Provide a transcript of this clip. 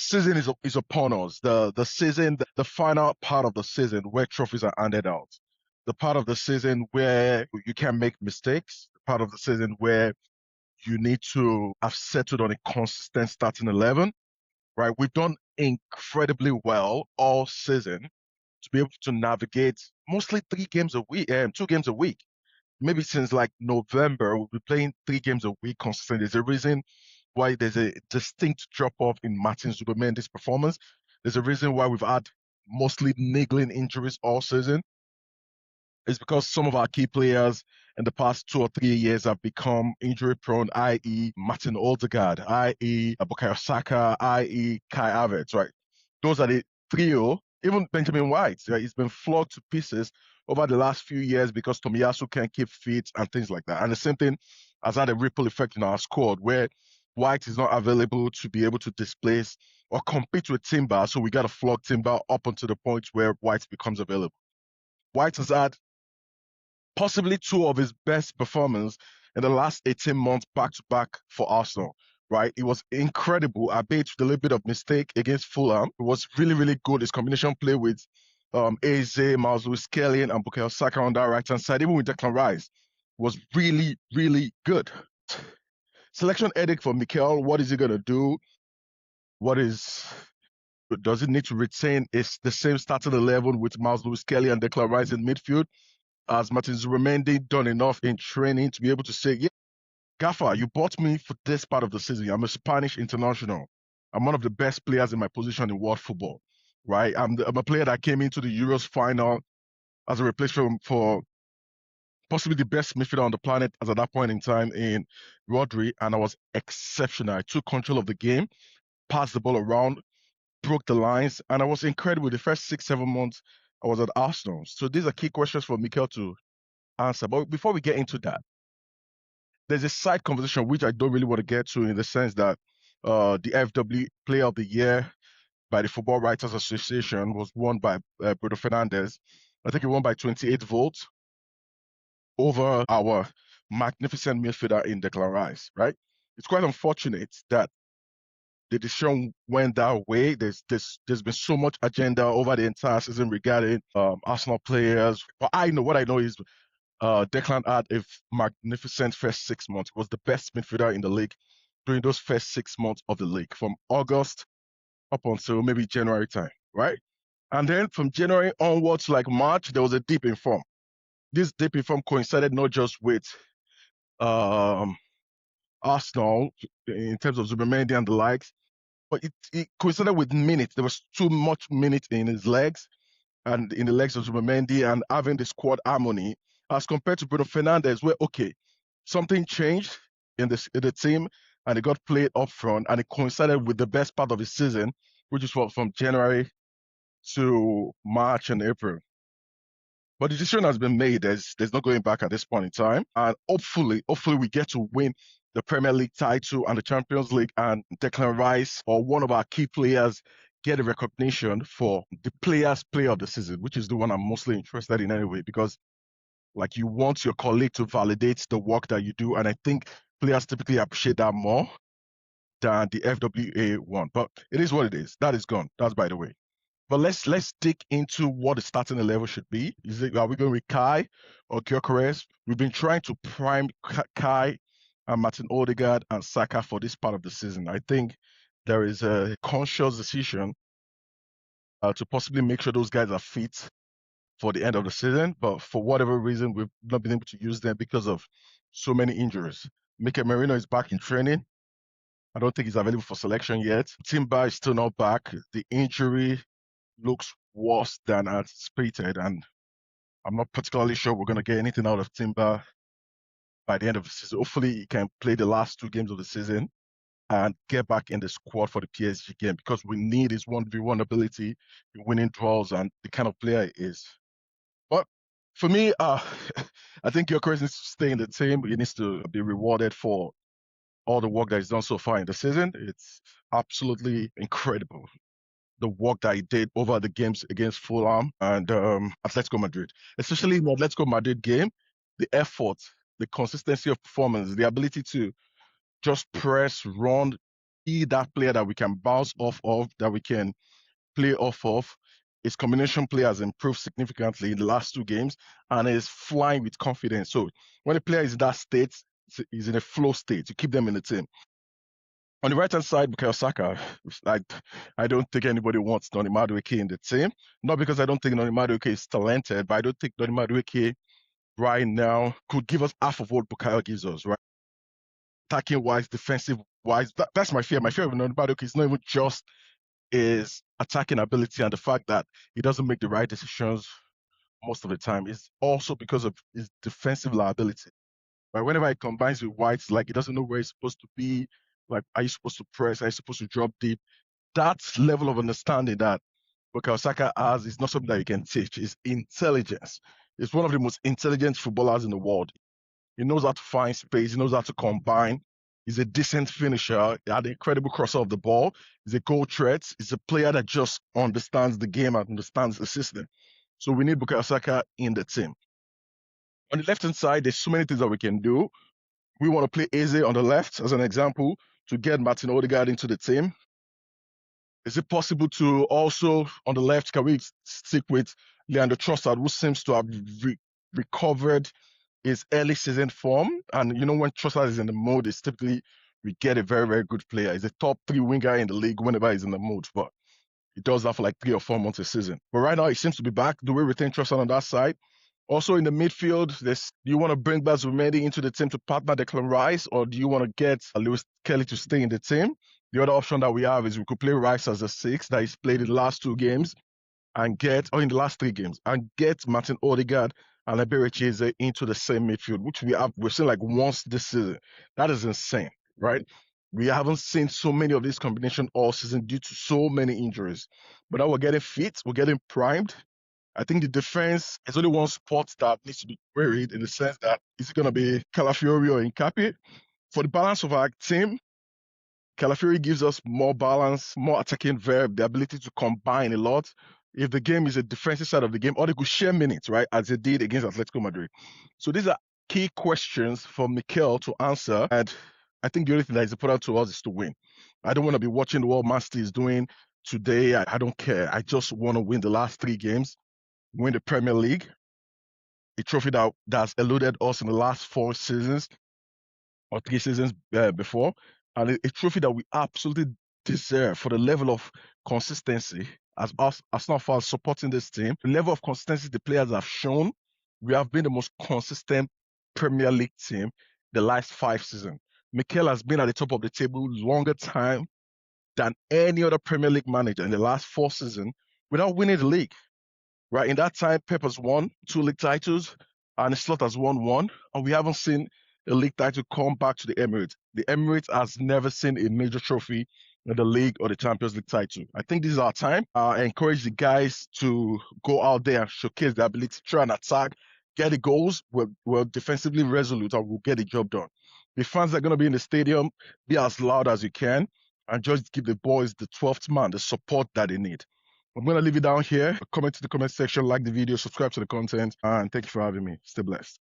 season is upon us. The season, the final part of the season where trophies are handed out. The part of the season where you can make mistakes. The part of the season where you need to have settled on a consistent starting 11, right? We've done incredibly well all season to be able to navigate mostly 3 games a week, 2 games a week. Maybe since like November, we'll be playing 3 games a week consistently. There's a reason why there's a distinct drop off in Martin Zubimendi's performance. There's a reason why we've had mostly niggling injuries all season. It's because some of our key players in the past 2 or 3 years have become injury prone, i.e. Martin Ødegaard, i.e. Bukayo Saka, i.e. Kai Havertz, right? Those are the trio. Even Benjamin White, right? He's been flogged to pieces over the last few years because Tomiyasu can't keep fit and things like that. And the same thing has had a ripple effect in our squad where White is not available to be able to displace or compete with Timber. So we got to flog Timber up until the point where White becomes available. White has had possibly 2 of his best performances in the last 18 months back-to-back for Arsenal, right? It was incredible, albeit with a little bit of mistake against Fulham. It was really, really good. His combination play with Eze, Miles Lewis, Skelly, and Bukayo Saka on that right-hand side, even with Declan Rice, was really, really good. Selection headache for Mikel. What is he going to do? Does it need to retain the same starting 11 with Miles Lewis, Skelly, and Declan Rice in midfield? Has Martin Zubimendi done enough in training to be able to say, yeah, Gaffer, you bought me for this part of the season. I'm a Spanish international. I'm one of the best players in my position in world football, right? I'm a player that came into the Euros final as a replacement for possibly the best midfielder on the planet as at that point in time in Rodri, and I was exceptional. I took control of the game, passed the ball around, broke the lines, and I was incredible. The first 6-7 months I was at Arsenal. So these are key questions for Mikel to answer. But before we get into that, there's a side conversation which I don't really want to get to in the sense that the FW Player of the Year by the Football Writers Association was won by Bruno Fernandes. I think he won by 28 votes over our magnificent midfielder in Declan Rice, right? It's quite unfortunate that the decision went that way. There's been so much agenda over the entire season regarding Arsenal players. But what I know is Declan had a magnificent first 6 months. He was the best midfielder in the league during those first 6 months of the league, from August up until maybe January time, right? And then from January onwards, like March, there was a dip in form. This dip in form coincided not just with Arsenal in terms of Zubimendi and the likes, but it coincided with minutes. There was too much minutes in his legs and in the legs of Zubimendi and having the squad harmony as compared to Bruno Fernandes, where, okay, something changed in the team and it got played up front and it coincided with the best part of his season, which is from January to March and April. But the decision has been made. There's no going back at this point in time. And hopefully we get to win the Premier League title and the Champions League, and Declan Rice or one of our key players get a recognition for the Players' Player of the Season, which is the one I'm mostly interested in anyway, because like you want your colleague to validate the work that you do, and I think players typically appreciate that more than the FWA one. But it is what it is. That is gone. That's by the way. But let's dig into what the starting 11 should be. Are we going with Kai or Gyökeres? We've been trying to prime Kai and Martin Ødegaard and Saka for this part of the season. I think there is a conscious decision to possibly make sure those guys are fit for the end of the season. But for whatever reason, we've not been able to use them because of so many injuries. Mikel Merino is back in training. I don't think he's available for selection yet. Timber is still not back. The injury looks worse than anticipated, and I'm not particularly sure we're going to get anything out of Timber by the end of the season. Hopefully he can play the last 2 games of the season and get back in the squad for the PSG game, because we need his 1v1 ability in winning draws and the kind of player he is. But for me, I think Gyökeres needs to stay in the team. He needs to be rewarded for all the work that he's done so far in the season. It's absolutely incredible, the work that he did over the games against Fulham and Atletico Madrid, especially in the Atletico Madrid game. The effort, the consistency of performance, the ability to just press, run, be that player that we can bounce off of, that we can play off of. His combination play has improved significantly in the last 2 games and is flying with confidence. So when a player is in that state, he's in a flow state, you keep them in the team. On the right-hand side, Bukayo Saka, I don't think anybody wants Donny Madueke in the team. Not because I don't think Donny Madueke is talented, but I don't think Donny Madueke right now could give us half of what Bukayo gives us, right? Attacking-wise, defensive-wise, that's my fear. My fear with Donny Madueke is not even just his attacking ability and the fact that he doesn't make the right decisions most of the time. It's also because of his defensive liability. Right? Whenever he combines with White, like he doesn't know where he's supposed to be. Like, are you supposed to press? Are you supposed to drop deep? That level of understanding that Bukayo Saka has is not something that you can teach. It's intelligence. He's one of the most intelligent footballers in the world. He knows how to find space. He knows how to combine. He's a decent finisher. He had an incredible crosser of the ball. He's a goal threat. He's a player that just understands the game and understands the system. So we need Bukayo Saka in the team. On the left-hand side, there's so many things that we can do. We want to play Eze on the left, as an example, to get Martin Ødegaard into the team. Is it possible to also, on the left, can we stick with Leandro Trossard, who seems to have recovered his early season form? And you know, when Trossard is in the mode, it's typically we get a very, very good player. He's a top 3 winger in the league whenever he's in the mode, but he does that for like 3 or 4 months a season. But right now, he seems to be back. Do we retain Trossard on that side? Also in the midfield, do you want to bring back Zubimendi into the team to partner Declan Rice, or do you want to get Lewis Kelly to stay in the team? The other option that we have is we could play Rice as a 6 that he's played in the last 2 games and in the last 3 games, and get Martin Ødegaard and Eberechi Eze into the same midfield, which we've seen like once this season. That is insane, right? We haven't seen so many of these combinations all season due to so many injuries. But now we're getting fit, we're getting primed. I think the defense is only one spot that needs to be worried, in the sense that is it going to be Calafiori or Hincapié? For the balance of our team, Calafiori gives us more balance, more attacking verve, the ability to combine a lot. If the game is a defensive side of the game, or they could share minutes, right, as they did against Atletico Madrid. So these are key questions for Mikel to answer. And I think the only thing that is important to us is to win. I don't want to be watching what Man City is doing today. I don't care. I just want to win the last 3 games, win the Premier League, a trophy that's eluded us in the last 4 seasons or 3 seasons before, and a trophy that we absolutely deserve for the level of consistency as Arsenal fans supporting this team. The level of consistency the players have shown, we have been the most consistent Premier League team the last 5 seasons. Mikel has been at the top of the table longer time than any other Premier League manager in the last 4 seasons without winning the league. Right, in that time, Pep has won 2 league titles, and Slot has won 1, and we haven't seen a league title come back to the Emirates. The Emirates has never seen a major trophy in the league or the Champions League title. I think this is our time. I encourage the guys to go out there and showcase their ability to try and attack, get the goals. We're defensively resolute, and we'll get the job done. The fans that are going to be in the stadium, be as loud as you can, and just give the boys, the 12th man, the support that they need. I'm going to leave it down here. Comment to the comment section, like the video, subscribe to the content, and thank you for having me. Stay blessed.